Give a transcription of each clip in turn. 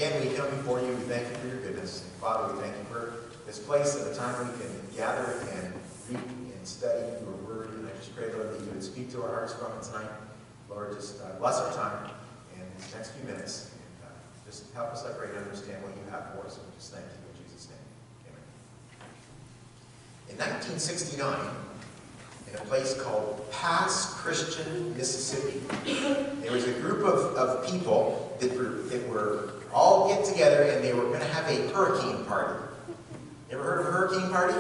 Again, we come before you, we thank you for your goodness. And Father, we thank you for this place and the time we can gather and read and study your word. And I just pray, Lord, that you would speak to our hearts from it tonight. Lord, just bless our time in these next few minutes. And just help us, I pray, to understand what you have for us. And we just thank you in Jesus' name. Amen. In 1969, in a place called Pass Christian, Mississippi, there was a group of people that were all get together and they were going to have a hurricane party. You ever heard of a hurricane party?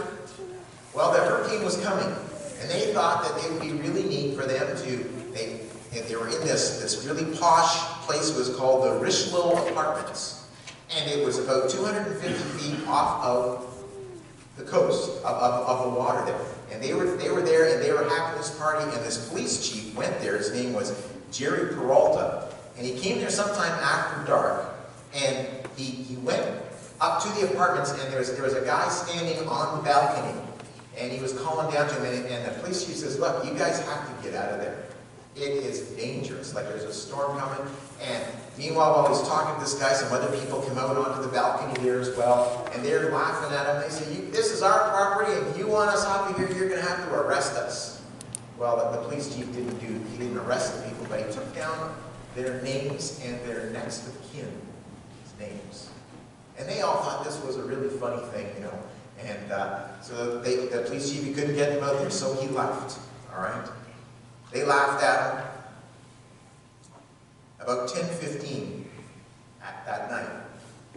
Well, the hurricane was coming, and they thought that it would be really neat for them to, they were in this really posh place. It was called the Richelieu Apartments, and it was about 250 feet off of the coast, of the water there. And they were there, and they were having this party, and this police chief went there. His name was Jerry Peralta, and he came there sometime after dark, and he went up to the apartments, and there was a guy standing on the balcony, and he was calling down to him, and the police chief says, "Look, you guys have to get out of there. It is dangerous. Like, there's a storm coming." And meanwhile, while he's talking to this guy, some other people come out onto the balcony there as well, and they're laughing at him. They say, "This is our property, and if you want us out of here, you're going to have to arrest us." Well, the police chief didn't arrest the people, but he took down their names and their next of kin names. And they all thought this was a really funny thing, you know. And so the police chief, couldn't get them out there, so he left. All right? They laughed at him. About 10:15 that night,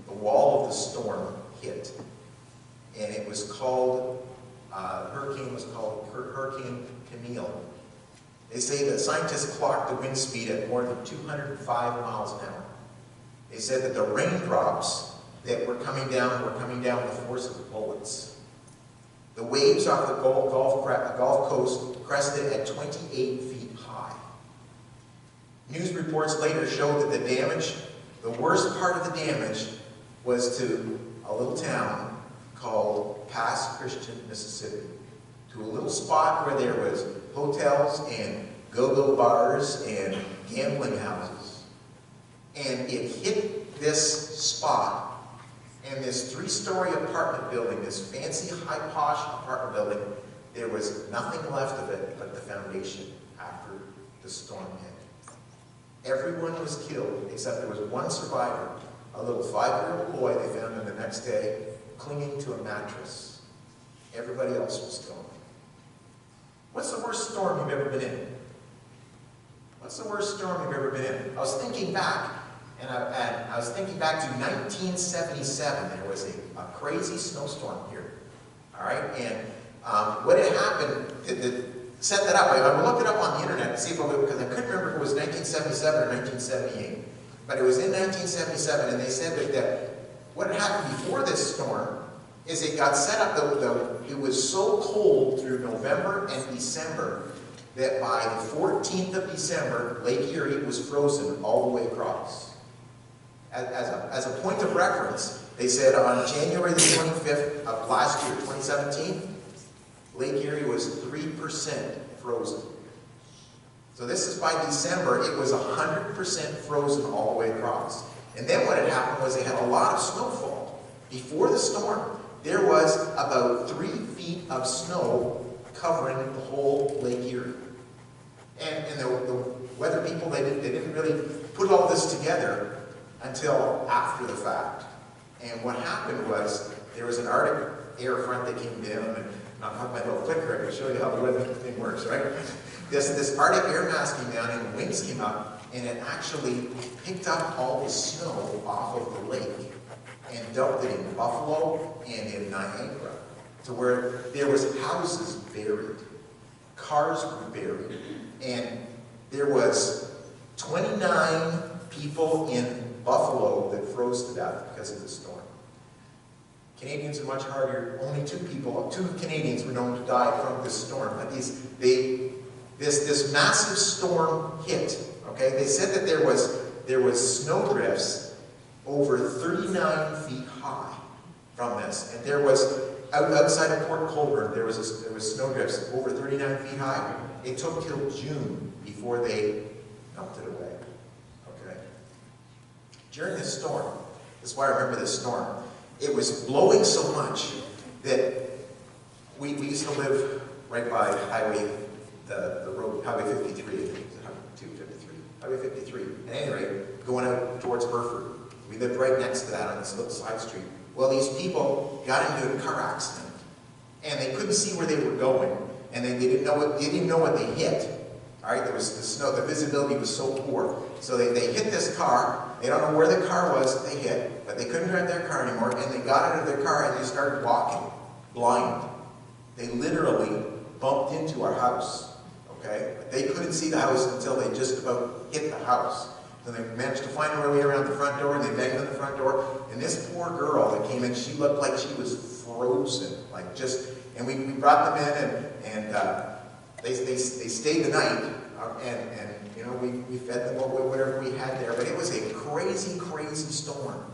the wall of the storm hit. And it was called, the hurricane was called Hurricane Camille. They say that scientists clocked the wind speed at more than 205 miles an hour. They said that the raindrops that were coming down with the force of bullets. The waves off the Gulf Coast crested at 28 feet high. News reports later showed that the worst part of the damage was to a little town called Pass Christian, Mississippi. To a little spot where there was hotels and go-go bars and gambling houses. And it hit this spot, and this 3-story apartment building, this fancy, high-posh apartment building, there was nothing left of it but the foundation after the storm hit. Everyone was killed, except there was one survivor, a little 5-year-old boy they found him the next day, clinging to a mattress. Everybody else was gone. What's the worst storm you've ever been in? What's the worst storm you've ever been in? I was thinking back, and I was thinking back to 1977. There was a crazy snowstorm here. All right, and what had happened to set that up, I looked it up on the internet to see because I couldn't remember if it was 1977 or 1978. But it was in 1977, and they said that what had happened before this storm is it got set up, it was so cold through November and December that by the 14th of December, Lake Erie was frozen all the way across. As a point of reference, they said on January the 25th of last year, 2017, Lake Erie was 3% frozen. So this is by December, it was 100% frozen all the way across. And then what had happened was they had a lot of snowfall. Before the storm, there was about 3 feet of snow covering the whole Lake Erie. And the weather people, they didn't really put all this together until after the fact. And what happened was, there was an Arctic air front that came down, and I'll have my little clicker, I can show you how the weather thing works, right? This Arctic air mass came down, and the winds came up, and it actually picked up all the snow off of the lake and dumped it in Buffalo and in Niagara, to where there was houses buried, cars were buried, and there was 29 people in Buffalo that froze to death because of the storm. Canadians are much harder. Only 2 Canadians were known to die from this storm. But this massive storm hit. Okay, they said that there was snow drifts over 39 feet high from this, and there was outside of Port Colborne there was snow drifts over 39 feet high. It took till June before they melted away. Okay. During this storm, That's why I remember this storm. It was blowing so much that we used to live right by the road, Highway 53, I think it was 253, Highway 53. At any rate, going out towards Burford. We lived right next to that on this little side street. Well, these people got into a car accident, and they couldn't see where they were going, and they didn't know what they hit. All right, there was the snow, the visibility was so poor. So they hit this car. They don't know where the car was that they hit, but they couldn't drive their car anymore, and they got out of their car and they started walking, blind. They literally bumped into our house, okay? But they couldn't see the house until they just about hit the house. So they managed to find their way around the front door, and they banged on the front door, and this poor girl that came in, she looked like she was frozen, like just, and we brought them in, and they stayed the night, and you know, we fed them whatever we had there, but it was a crazy, crazy storm.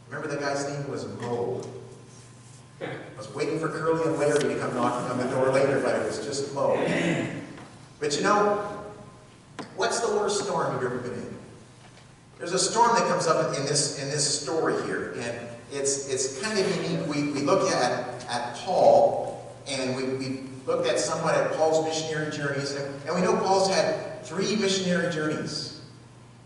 Remember the guy's name was Mo. I was waiting for Curly and Larry to come knocking on the door later, but it was just Mo. But you know, what's the worst storm you've ever been in? There's a storm that comes up in this story here, and it's kind of unique. We look at Paul, and we looked at somewhat at Paul's missionary journeys, and we know Paul's had 3 missionary journeys.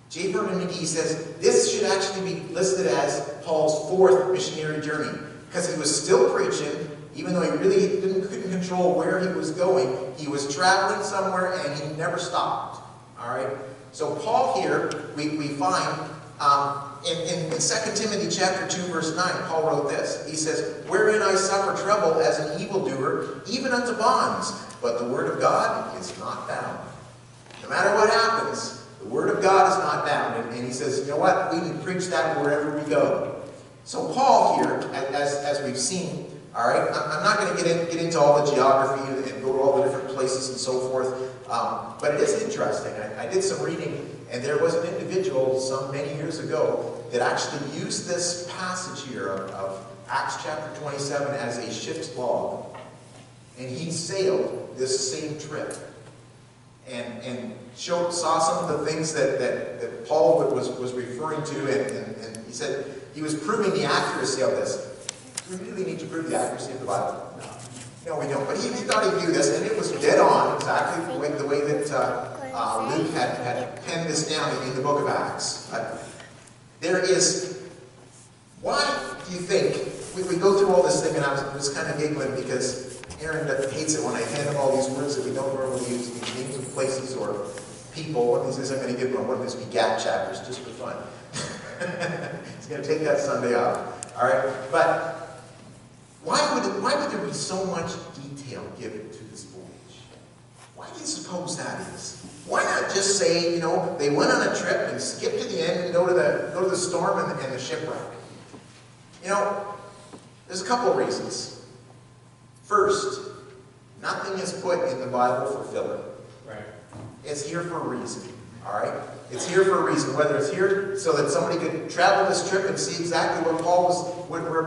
J. Vernon McGee says this should actually be listed as Paul's 4th missionary journey, because he was still preaching, even though he really couldn't control where he was going. He was traveling somewhere, and he never stopped. All right. So Paul here, we find in 2 Timothy chapter 2, verse 9, Paul wrote this. He says, "Wherein I suffer trouble as an evildoer, even unto bonds, but the word of God is not bound." No matter what happens, the word of God is not bound. And he says, you know what? We can preach that wherever we go. So Paul here, as we've seen, all right, I'm not going to get into all the geography and go to all the different places and so forth, but it is interesting. I did some reading, and there was an individual many years ago that actually used this passage here of Acts chapter 27 as a ship's log, and he sailed this same trip and saw some of the things that Paul was referring to, and he said he was proving the accuracy of this. Do we really need to prove the accuracy of the Bible? No, we don't. But he thought he knew this, and it was dead on, exactly the way that Luke had penned this down in the book of Acts. But there is, why do you think, we go through all this thing, and I was kind of giggling because Aaron hates it when I hand him all these words that we don't normally use, these names of places or people. One of these days I'm going to give him one of his begat chapters just for fun. He's going to take that Sunday off. All right? But why would there be so much detail given to this voyage? Why do you suppose that is? Why not just say, you know, they went on a trip and skip to the end and go to the storm and the shipwreck? You know, there's a couple of reasons. First, nothing is put in the Bible for filler. Right. It's here for a reason. All right? It's here for a reason. Whether it's here so that somebody could travel this trip and see exactly where Paul went, or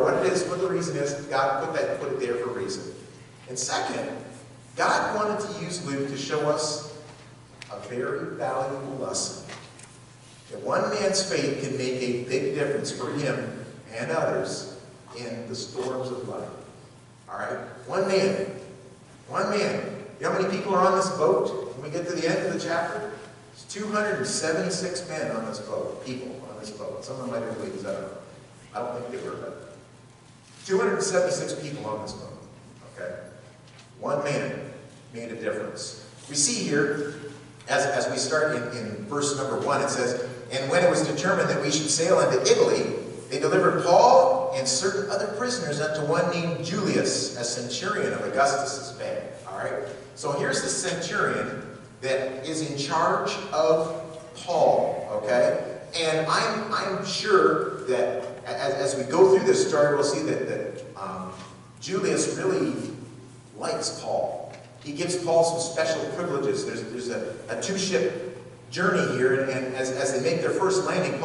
what it is, what the reason is, God put it there for a reason. And second, God wanted to use Luke to show us a very valuable lesson. That one man's faith can make a big difference for him and others in the storms of life. All right? One man. One man. You know how many people are on this boat when we get to the end of the chapter? There's 276 men on this boat. People on this boat. Some of them might have been ladies, I don't know. I don't think they were, but 276 people on this boat. Okay? One man made a difference. We see here, as we start in verse number 1, it says, "And when it was determined that we should sail into Italy, they delivered Paul and certain other prisoners unto one named Julius, a centurion of Augustus' band." All right? So here's the centurion that is in charge of Paul, okay? And I'm sure that as we go through this story, we'll see that Julius really likes Paul. He gives Paul some special privileges. There's a 2-ship journey here, and as they make their first landing,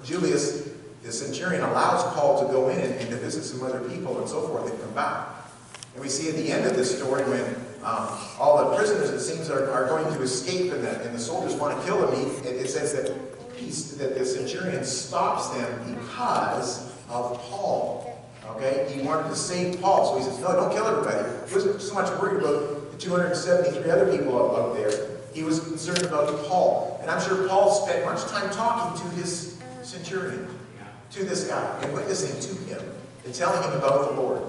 Julius, the centurion, allows Paul to go in and to visit some other people and so forth and come back. And we see at the end of this story when all the prisoners, it seems, are going to escape and the soldiers want to kill them, it says that that the centurion stops them because of Paul. Okay? He wanted to save Paul, so he says, no, don't kill everybody. He wasn't so much worried about the 273 other people out there. He was concerned about Paul. And I'm sure Paul spent much time talking to his centurion, to this guy, and witnessing to him, and telling him about the Lord.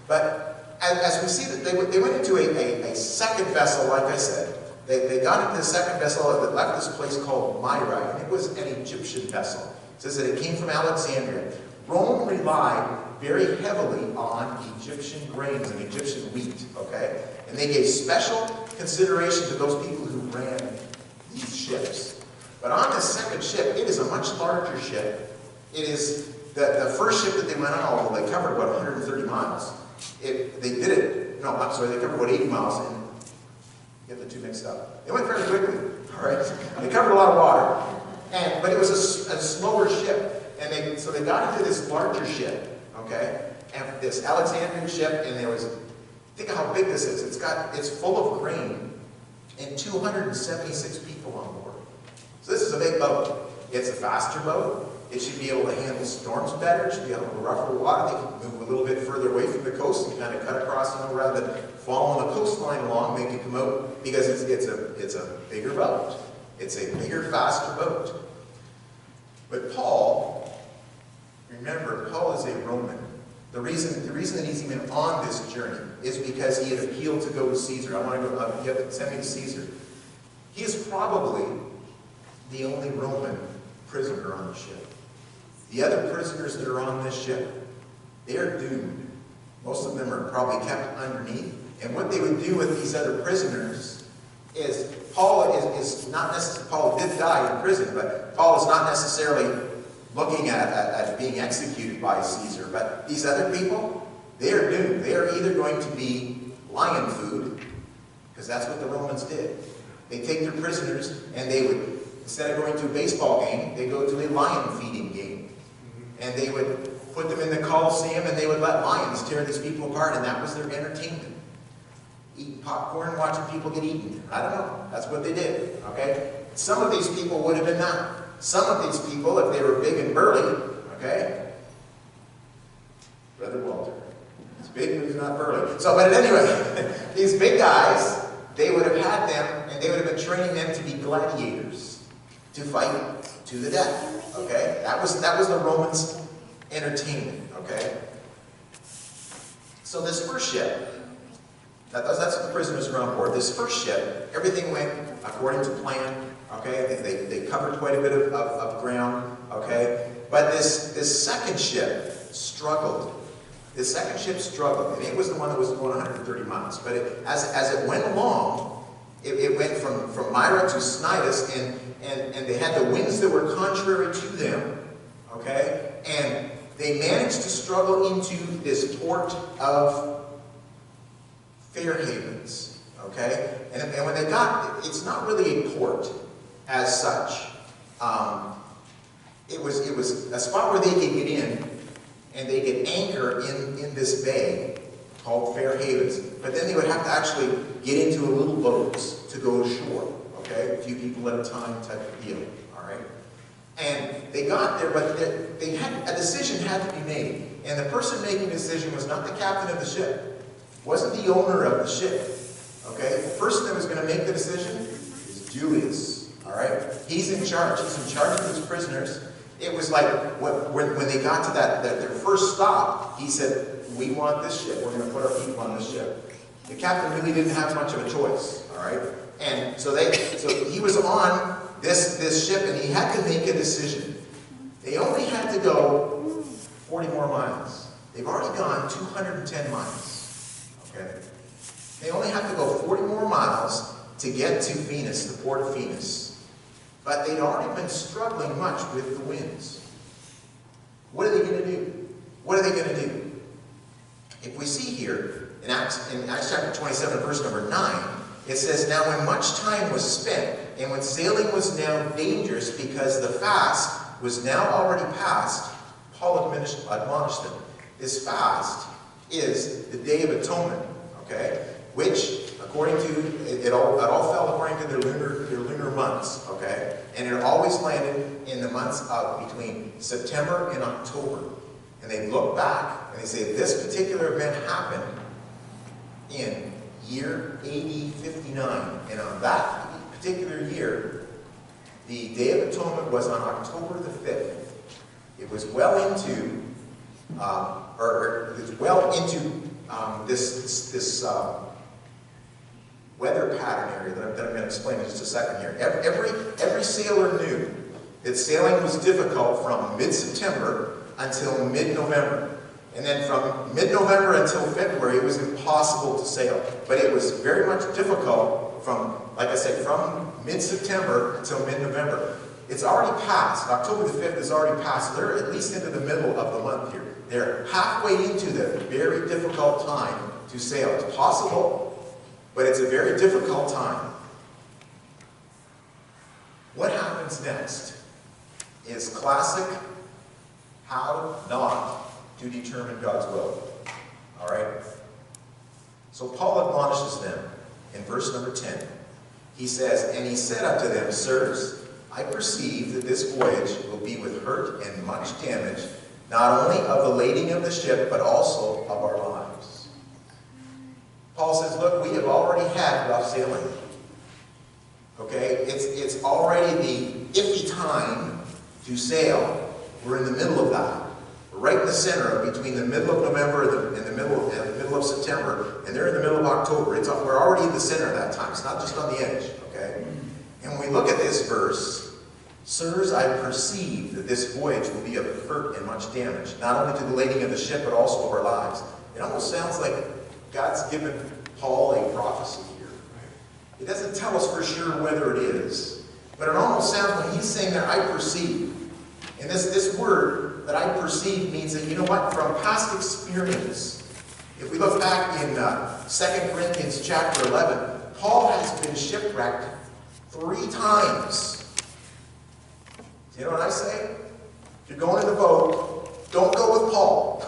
But as we see that they went into a second vessel, like I said. They got into the second vessel that left this place called Myra, and it was an Egyptian vessel. It says that it came from Alexandria. Rome relied very heavily on Egyptian grains and Egyptian wheat, okay? And they gave special consideration to those people who ran these ships. But on this second ship, it is a much larger ship. It is the first ship that they went on, although they covered about 130 miles. They covered about 80 miles, and get the two mixed up. They went fairly quickly, all right? They covered a lot of water, but it was a slower ship, and so they got into this larger ship, okay? And this Alexandrian ship, and think of how big this is. It's full of grain, and 276 people on board. So this is a big boat. It's a faster boat. It should be able to handle storms better. It should be able to rougher water. They can move a little bit further away from the coast and kind of cut across, rather than following the coastline along, they can come out, because it's a bigger boat. It's a bigger, faster boat. But Paul, remember, Paul is a Roman. The reason that he's even on this journey is because he had appealed to go to Caesar. I want to go, you have to send me to Caesar. He is probably the only Roman prisoner on the ship. The other prisoners that are on this ship, they're doomed. Most of them are probably kept underneath. And what they would do with these other prisoners is, Paul did die in prison, but Paul is not necessarily looking at being executed by Caesar. But these other people, they are doomed. They are either going to be lion food, because that's what the Romans did. They take their prisoners, and they would, instead of going to a baseball game, they go to a lion feeding game. And they would put them in the Colosseum, and they would let lions tear these people apart, and that was their entertainment. Eating popcorn, watching people get eaten. I don't know. That's what they did, okay? Some of these people would have been that. Some of these people, if they were big and burly, okay? Brother Walter. He's big, but he's not burly. So, but anyway, these big guys, they would have had them, and they would have been training them to be gladiators, to fight to the death, okay? That was the Romans' entertainment, okay? So this first ship, that's what the prisoners were on board. This first ship, everything went according to plan, okay? They covered quite a bit of ground, okay? But this second ship struggled. This second ship struggled, and it was the one that was going 130 miles. But as it went along, it went from Myra to Cnidus, and they had the winds that were contrary to them, okay? And they managed to struggle into this port of Fair Havens, okay? And when they got, it's not really a port as such. It was a spot where they could get in, and they could anchor in this bay called Fair Havens. But then they would have to actually get into a little boat to go ashore, okay? A few people at a time type of deal, all right? And they got there, but a decision had to be made. And the person making the decision was not the captain of the ship. Wasn't the owner of the ship, okay? The person that was going to make the decision is Julius, all right? He's in charge. He's in charge of his prisoners. It was like when they got to their first stop, he said, we want this ship. We're going to put our people on this ship. The captain really didn't have much of a choice, all right? And so he was on this ship, and he had to make a decision. They only had to go 40 more miles. They've already gone 210 miles. Okay. They only have to go 40 more miles to get to Phoenix, the port of Phoenix. But they'd already been struggling much with the winds. What are they going to do? What are they going to do? If we see here, in Acts chapter 27, verse number 9, it says, now when much time was spent, and when sailing was now dangerous because the fast was now already past, Paul admonished them. This fast is the Day of Atonement, okay? Which, according to, it all fell according to their lunar months, okay? And it always landed in the months of between September and October. And they look back and they say, this particular event happened in year AD 59. And on that particular year, the Day of Atonement was on October the 5th. It was well into, this weather pattern area that I'm going to explain in just a second here. Every sailor knew that sailing was difficult from mid-September until mid-November. And then from mid-November until February, it was impossible to sail. But it was very much difficult from, like I said, from mid-September until mid-November. It's already passed. October the 5th is already passed. They're at least into the middle of the month here. They're halfway into the very difficult time to sail. It's possible, but it's a very difficult time. What happens next is classic how not to determine God's will. All right? So Paul admonishes them in verse number 10. He says, and he said unto them, Sirs, I perceive that this voyage will be with hurt and much damage, not only of the lading of the ship, but also of our lives. Paul says, look, we have already had rough sailing. Okay? It's already the iffy time to sail. We're in the middle of that. We're right in the center between the middle of November and the middle of September, and they're in the middle of October. We're already in the center of that time. It's not just on the edge. Okay? And when we look at this verse, Sirs, I perceive that this voyage will be of hurt and much damage, not only to the lading of the ship, but also of our lives. It almost sounds like God's given Paul a prophecy here. It doesn't tell us for sure whether it is, but it almost sounds like he's saying that I perceive. And this word that I perceive means that, you know what, from past experience, if we look back in 2 Corinthians chapter 11, Paul has been shipwrecked 3 times. You know what I say? If you're going in the boat, don't go with Paul.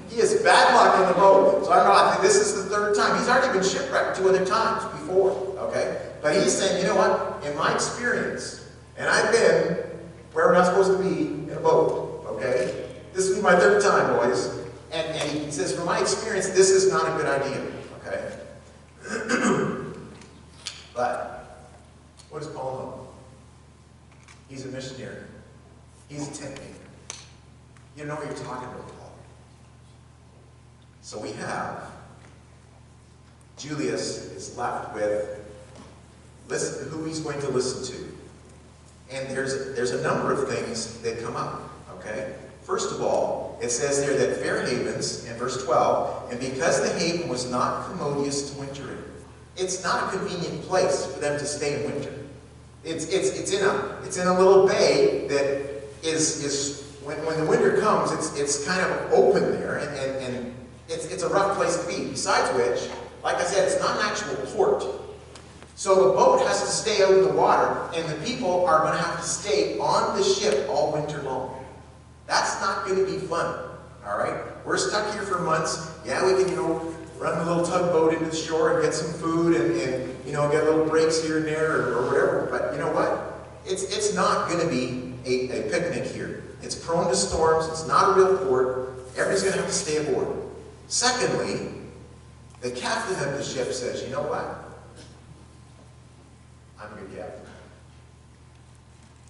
He has bad luck in the boat. So I think this is the 3rd time. He's already been shipwrecked 2 other times before. Okay? But he's saying, you know what? In my experience, and I've been where we're not supposed to be in a boat. Okay? This will be my 3rd time, boys. And he says, from my experience, this is not a good idea. Okay? But what does Paul know? He's a missionary. He's a tent maker. You know what you're talking about, Paul. So we have Julius is left with who he's going to listen to. And there's a number of things that come up. Okay? First of all, it says there that Fair Havens, in verse 12, and because the haven was not commodious to winter in. It's not a convenient place for them to stay in winter. It's in a little bay that is when the winter comes, it's kind of open there, and it's a rough place to be. Besides which, like I said, it's not an actual port. So the boat has to stay out in the water, and the people are going to have to stay on the ship all winter long. That's not going to be fun. All right? We're stuck here for months. Yeah, we can, run the little tugboat into the shore and get some food and get little breaks here and there or whatever. But you know what? It's not going to be a picnic here. It's prone to storms. It's not a real port. Everybody's going to have to stay aboard. Secondly, the captain of the ship says, you know what? I'm a good captain.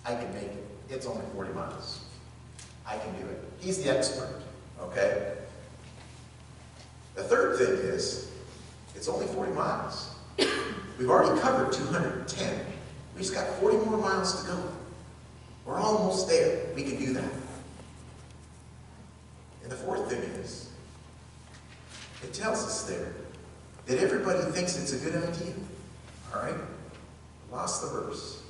I can make it. It's only 40 miles. I can do it. He's the expert. Okay? The third thing is, it's only 40 miles. We've already covered 210. We just got 40 more miles to go. We're almost there. We can do that. And the fourth thing is, it tells us there that everybody thinks it's a good idea. All right? Lost the verse.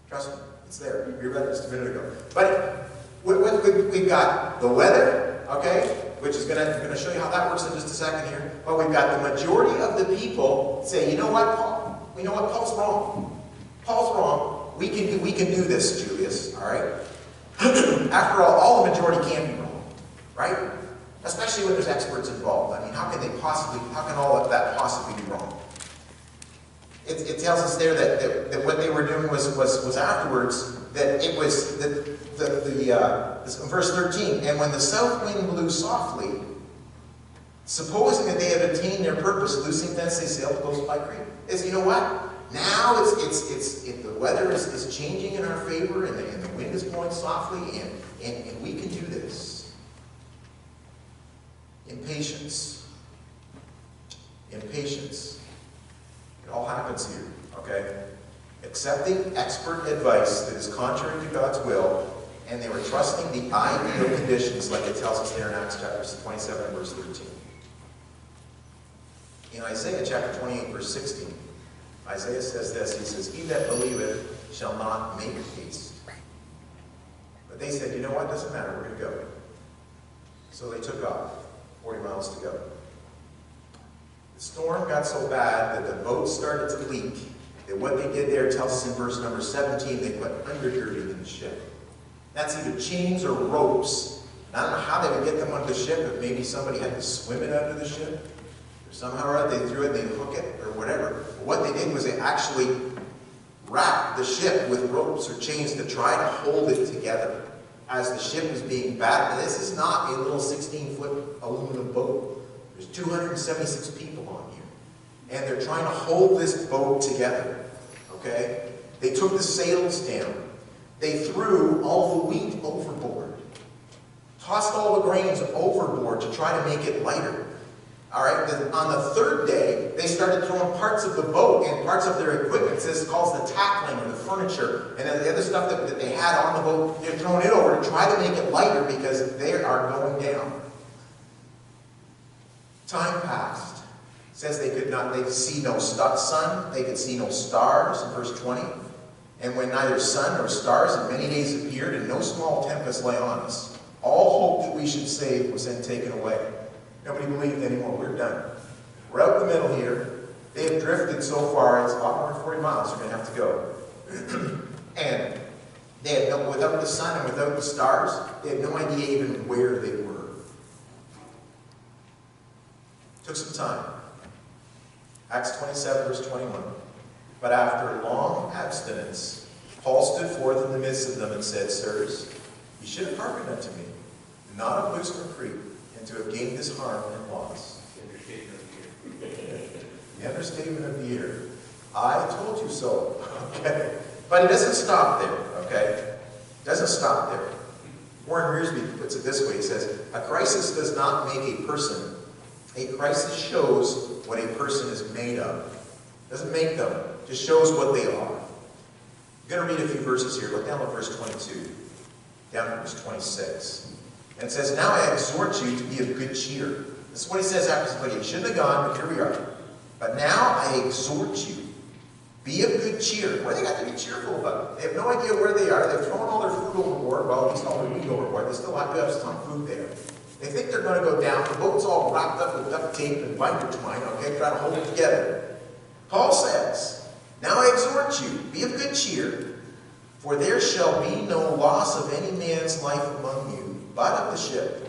Trust me, it's there. We read it just a minute ago. But we've got the weather, okay, which is going to show you how that works in just a second here. But we've got the majority of the people say, you know what, Paul? You know what? Paul's wrong. Paul's wrong. We can do this, Julius. All right. After all the majority can be wrong, right? Especially when there's experts involved. I mean, how can all of that possibly be wrong? It tells us there that what they were doing was afterwards, that it was, verse 13, and when the south wind blew softly, supposing that they had attained their purpose, loosing thence they sailed close by Crete. You know what? Now the weather is changing in our favor, and the wind is blowing softly, and we can do this. Impatience. Impatience. It all happens here, okay? Accepting expert advice that is contrary to God's will, and they were trusting the ideal conditions, like it tells us there in Acts chapter 27, verse 13. In Isaiah chapter 28, verse 16, Isaiah says this, he says, "He that believeth shall not make haste." But they said, you know what, doesn't matter, we're going to go. So they took off, 40 miles to go. The storm got so bad that the boat started to leak, that what they did there tells us in verse number 17, they put undergirding in the ship. That's either chains or ropes. I don't know how they would get them onto the ship, if maybe somebody had to swim it under the ship. Or somehow or other they threw it, they hook it, or whatever. But what they did was they actually wrapped the ship with ropes or chains to try to hold it together as the ship was being battered. And this is not a little 16-foot aluminum boat. There's 276 people on here. And they're trying to hold this boat together. Okay? They took the sails down. They threw all the wheat overboard. Tossed all the grains overboard to try to make it lighter. Alright? On the third day, they started throwing parts of the boat and parts of their equipment. This calls the tackling or the furniture. And then the other stuff that they had on the boat, they're throwing it over to try to make it lighter because they are going down. Time passed. It says they could see no sun, they could see no stars, in verse 20. And when neither sun nor stars in many days appeared, and no small tempest lay on us, all hope that we should save was then taken away. Nobody believed anymore. We're done. We're out in the middle here. They have drifted so far, it's a lot more than 40 miles we're going to have to go. And they had without the sun and without the stars, they had no idea even where they were. Took some time. Acts 27, verse 21. But after long abstinence, Paul stood forth in the midst of them and said, "Sirs, ye should have hearkened unto me, not have loosed from Crete, and to have gained this harm and loss." The understatement of the year. I told you so. Okay? But it doesn't stop there. Okay? It doesn't stop there. Warren Wiersbe puts it this way. He says, "A crisis does not make a person. A crisis shows what a person is made of." It doesn't make them. It just shows what they are. I'm going to read a few verses here. Look down at verse 22. Down to verse 26. And it says, "Now I exhort you to be of good cheer." This is what he says after somebody. He shouldn't have gone, but here we are. "But now I exhort you, be of good cheer." What do they got to be cheerful about? They have no idea where they are. They've thrown all their food overboard. Well, at least all their wheat overboard. They still have to have some food there. They think they're going to go down. The boat's all wrapped up with duct tape and binder twine, okay, trying to hold it together. Paul says, "Now I exhort you, be of good cheer, for there shall be no loss of any man's life among you, but of the ship."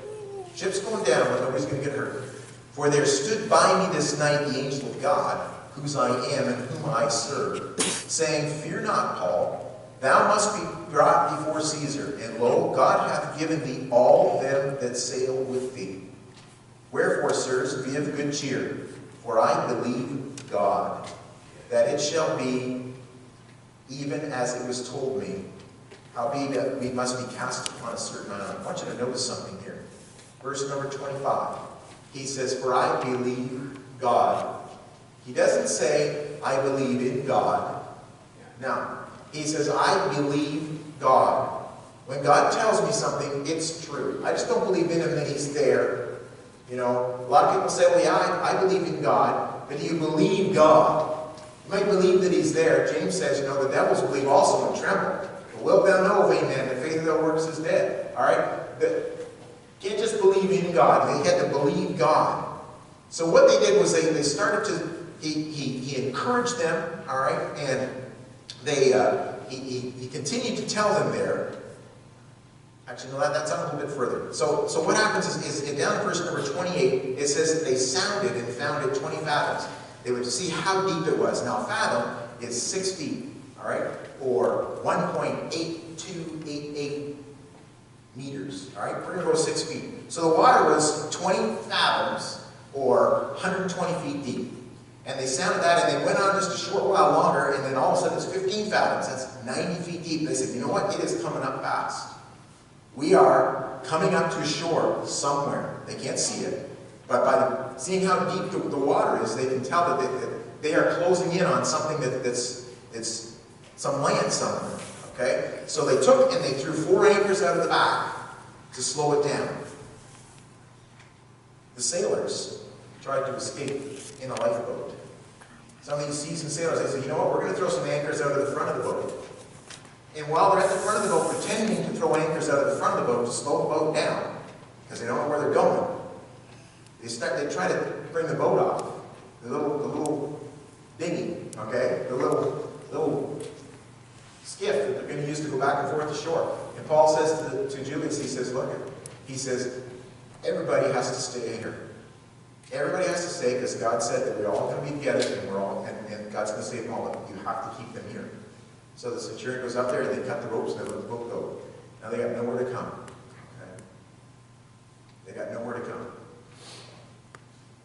Ship's going down, but nobody's going to get hurt. "For there stood by me this night the angel of God, whose I am and whom I serve, saying, Fear not, Paul, thou must be brought before Caesar, and lo, God hath given thee all them that sail with thee. Wherefore, sirs, be of good cheer, for I believe God, that it shall be even as it was told me. Howbeit that we must be cast upon a certain island." I want you to notice something here. Verse number 25. He says, "For I believe God." He doesn't say, "I believe in God." No. He says, "I believe God." When God tells me something, it's true. I just don't believe in him that he's there. You know, a lot of people say, "Well, yeah, I believe in God." But do you believe God? You might believe that he's there. James says, the devils believe also and tremble. But wilt thou know, amen, the faith without works is dead. All right? You can't just believe in God. They had to believe God. So what they did was they started to, he encouraged them, all right? And he continued to tell them there. Actually, no, that's on a little bit further. So what happens is down in verse number it says that they sounded and found it 20 fathoms. They would see how deep it was. Now, fathom is 6 feet, all right, or 1.8288 meters, all right? We're going to go 6 feet. So the water was 20 fathoms, or 120 feet deep. And they sounded that, and they went on just a short while longer, and then all of a sudden it's 15 fathoms. That's 90 feet deep. They said, you know what? It is coming up fast. We are coming up to a shore somewhere. They can't see it. But by seeing how deep the water is, they can tell that they are closing in on something that's some land somewhere. Okay? So they took and they threw 4 anchors out of the back to slow it down. The sailors tried to escape in a lifeboat. Some of these seasoned sailors, they said, you know what, we're going to throw some anchors out of the front of the boat. And while they're at the front of the boat pretending to throw anchors out of the front of the boat to slow the boat down, because they don't know where they're going, they try to bring the boat off. The little dinghy, okay? The little skiff that they're going to use to go back and forth to shore. And Paul says to Julius, he says, look, he says, everybody has to stay here. Everybody has to stay because God said that we're all going to be together and and God's going to save them all. You have to keep them here. So the centurion goes up there and they cut the ropes and they let the boat go. Now they got nowhere to come. Okay? They got nowhere to come.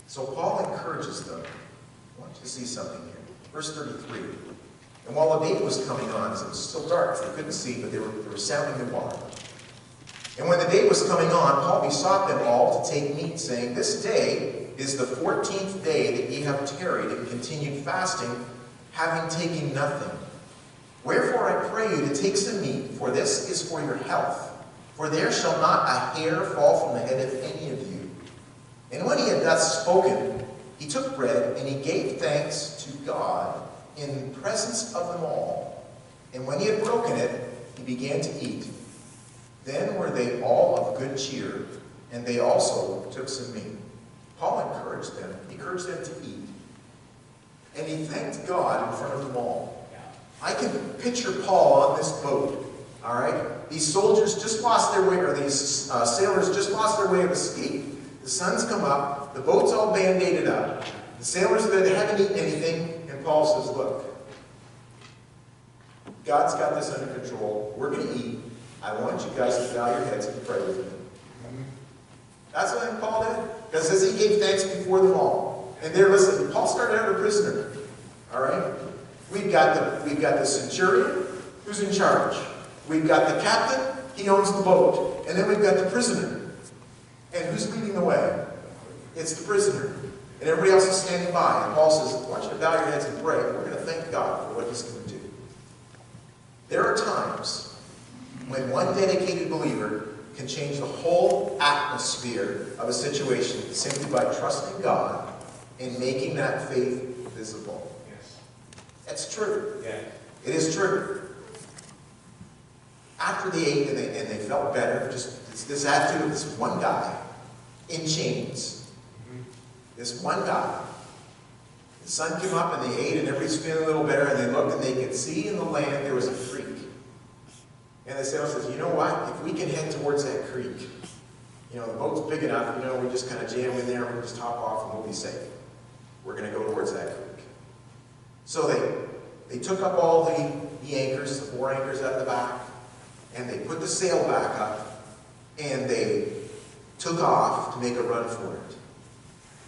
So Paul encourages them. I want you to see something here. Verse 33. And while the day was coming on, so it was still dark, they couldn't see, but they were sounding the water. And when the day was coming on, Paul besought them all to take meat, saying, this day is the 14th day that ye have tarried and continued fasting, having taken nothing. Wherefore I pray you to take some meat, for this is for your health. For there shall not a hair fall from the head of any of you. And when he had thus spoken, he took bread, and he gave thanks to God in presence of them all. And when he had broken it, he began to eat. Then were they all of good cheer, and they also took some meat. Paul encouraged them. He encouraged them to eat. And he thanked God in front of them all. I can picture Paul on this boat, all right? These soldiers just lost their way, or these sailors just lost their way of escape. The sun's come up. The boat's all band-aided up. The sailors they haven't eaten anything. And Paul says, look, God's got this under control. We're going to eat. I want you guys to bow your heads and pray with me. That's what Paul did. Because it says he gave thanks before them all. And they're listening. Paul started out a prisoner. All right? We've got the centurion who's in charge. We've got the captain. He owns the boat. And then we've got the prisoner. And who's leading the way? It's the prisoner. And everybody else is standing by. And Paul says, I want you to bow your heads and pray. We're going to thank God for what he's going to do. There are times when one dedicated believer can change the whole atmosphere of a situation simply by trusting God and making that faith visible. Yes. That's true. Yeah. It is true. After they ate and they felt better, just this attitude of this one guy in chains. This one guy. The sun came up and they ate and everybody's feeling a little better and they looked and they could see in the land there was a creek. And the sailor says, you know what? If we can head towards that creek, you know, the boat's big enough, you know, we just kind of jam in there and we just hop off and we'll be safe. We're going to go towards that creek. So they took up all the anchors, the 4 anchors at the back, and they put the sail back up, and they took off to make a run for it.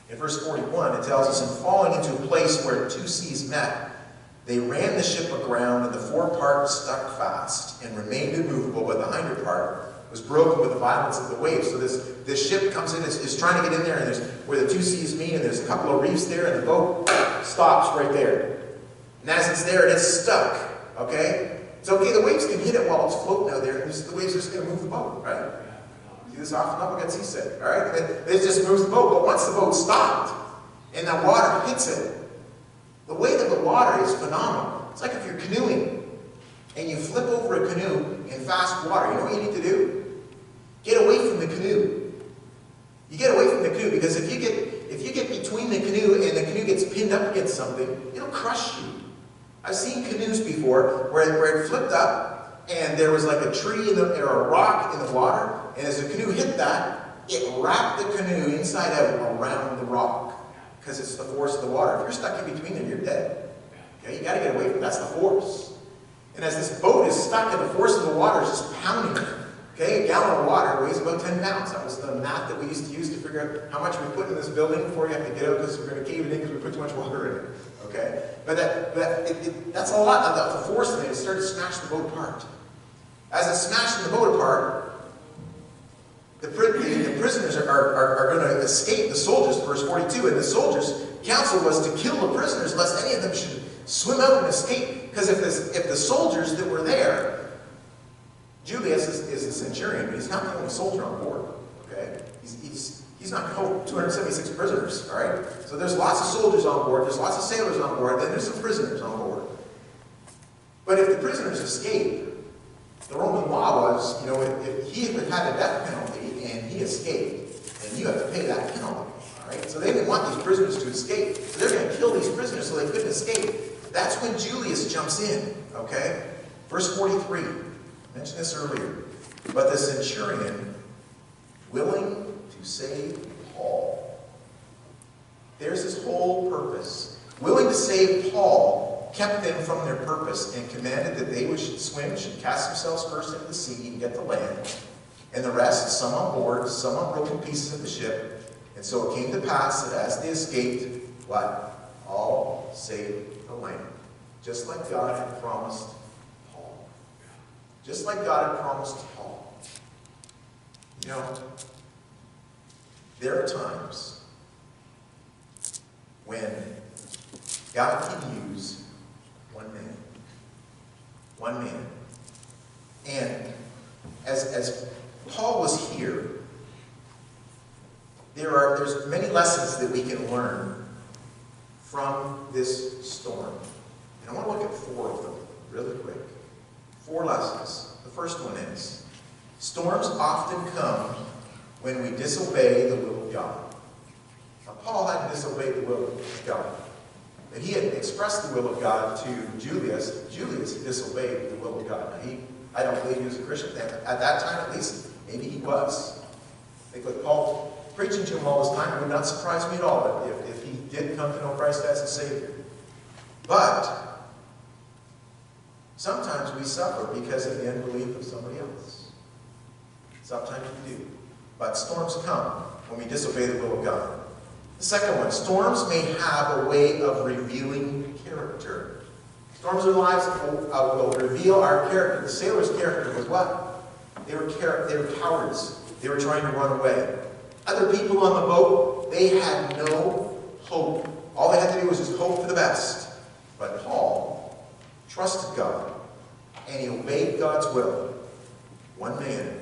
In verse 41, it tells us, and falling into a place where 2 seas met, they ran the ship aground, and the fore part stuck fast, and remained immovable, but the hinder part was broken with the violence of the waves. So this ship comes in, is trying to get in there, and there's where the 2 seas meet, and there's a couple of reefs there, and the boat stops right there. And as it's there, it is stuck, okay? It's okay, the waves can hit it while it's floating out there, and the waves are just going to move the boat, right? See this often up, we got seasick, all right? It just moves the boat, but once the boat stopped, and the water hits it, the weight of the water is phenomenal. It's like if you're canoeing, and you flip over a canoe in fast water, you know what you need to do? Get away from the canoe. You get away from the canoe, because if you get between the canoe and the canoe gets pinned up against something, it'll crush you. I've seen canoes before where it flipped up, and there was like a tree or a rock in the water, and as the canoe hit that, it wrapped the canoe inside out around the rock because it's the force of the water. If you're stuck in between them, you're dead. Okay, you got to get away from it. That's the force. And as this boat is stuck and the force of the water is just pounding it, okay, a gallon of water weighs about 10 pounds. That was the math that we used to use to figure out how much we put in this building before you have to get out because we're going to cave it in because we put too much water in it. Okay? But that's a lot of the force in it. It started to smash the boat apart. As it's smashing the boat apart, the prisoners are going to escape, the soldiers, verse 42, and the soldiers' counsel was to kill the prisoners lest any of them should swim out and escape. Because if the soldiers that were there, Julius is a centurion, but he's not the only soldier on board. Okay? He's not going to hold 276 prisoners, all right? So there's lots of soldiers on board, there's lots of sailors on board, then there's some prisoners on board. But if the prisoners escape, the Roman law was, you know, if he had had a death penalty and he escaped, then you have to pay that penalty, all right? So they didn't want these prisoners to escape, so they're going to kill these prisoners so they couldn't escape. That's when Julius jumps in, okay? Verse 43, I mentioned this earlier. But the centurion, willing to save Paul. There's his whole purpose. Willing to save Paul kept them from their purpose and commanded that they which should swim should cast themselves first into the sea and get to land. And the rest, some on board, some on broken pieces of the ship. And so it came to pass that as they escaped, what? All saved the land. Just like God had promised Paul. Just like God had promised Paul. You know, there are times when God can use one man. One man. And as Paul was here, there's many lessons that we can learn from this storm. And I want to look at 4 of them really quick. 4 lessons. The first one is, storms often come when we disobey the will of God. Now, Paul hadn't disobeyed the will of God. But he had expressed the will of God to Julius. Julius had disobeyed the will of God. Now, I don't believe he was a Christian at that time, at least. Maybe he was. I think with Paul preaching to him all this time, it would not surprise me at all if he did come to know Christ as a Savior. But sometimes we suffer because of the unbelief of somebody else. Sometimes we do. But storms come when we disobey the will of God. The second one, storms may have a way of revealing character. Storms in our lives will reveal our character. The sailor's character was what? They were cowards. They were trying to run away. Other people on the boat, they had no hope. All they had to do was just hope for the best. But Paul trusted God, and he obeyed God's will. One man.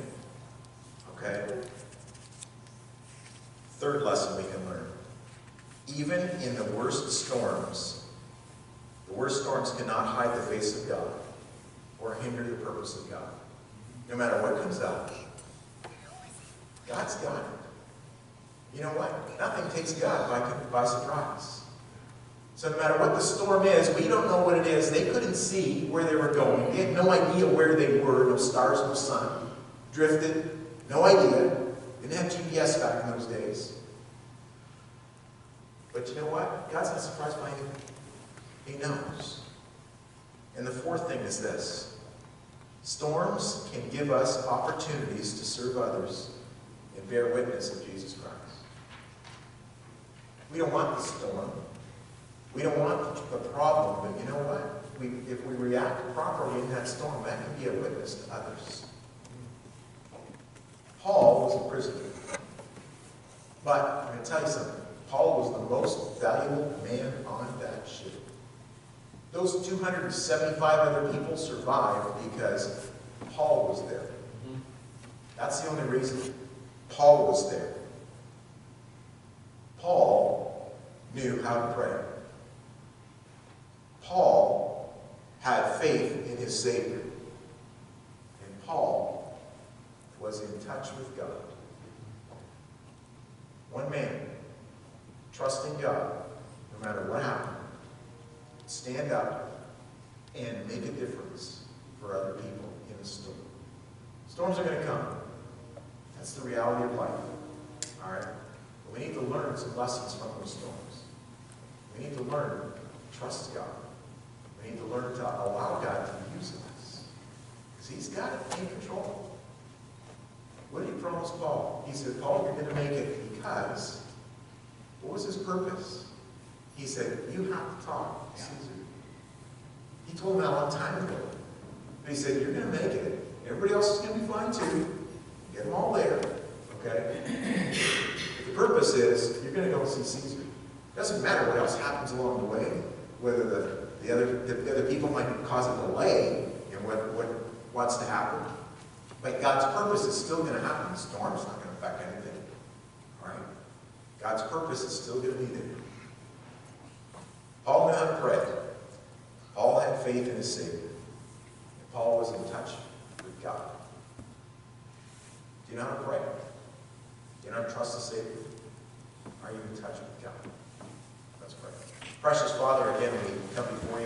Okay? Third lesson we can learn. Even in the worst storms cannot hide the face of God or hinder the purpose of God. No matter what comes out, God's got it. You know what? Nothing takes God by surprise. So no matter what the storm is, we don't know what it is. They couldn't see where they were going. They had no idea where they were. No stars, no sun. Drifted. No idea. Didn't have GPS back in those days. But you know what? God's not surprised by anything. He knows. And the fourth thing is this. Storms can give us opportunities to serve others and bear witness of Jesus Christ. We don't want the storm. We don't want the problem, but you know what? If we react properly in that storm, that can be a witness to others. Paul was a prisoner. But I'm going to tell you something. Paul was the most valuable man on that ship. Those 275 other people survived because Paul was there. That's the only reason. Paul was there. Paul knew how to pray. Paul had faith in his Savior. And Paul was in touch with God. One man, trusting God, no matter what happened, stand up and make a difference for other people in the storm. Storms are going to come. That's the reality of life. all right? But we need to learn some lessons from those storms. We need to learn to trust God. We need to learn to allow God to use us. Because he's got it in control. What did he promise Paul? He said, Paul, you're going to make it because, what was his purpose? He said, you have to talk to Caesar. He told him that a long time ago. But he said, you're going to make it. Everybody else is going to be fine too. Get them all there. Okay? But the purpose is, you're going to go see Caesar. It doesn't matter what else happens along the way, whether the other people might cause a delay in what wants to happen. But God's purpose is still going to happen. The storm's not going to affect anything. All right? God's purpose is still going to be there. Paul knew how to pray. Paul had faith in his Savior. And Paul was in touch with God. Do you know how to pray? Do you know how to trust the Savior? Are you in touch with God? Let's pray. Precious Father, again, we come before you.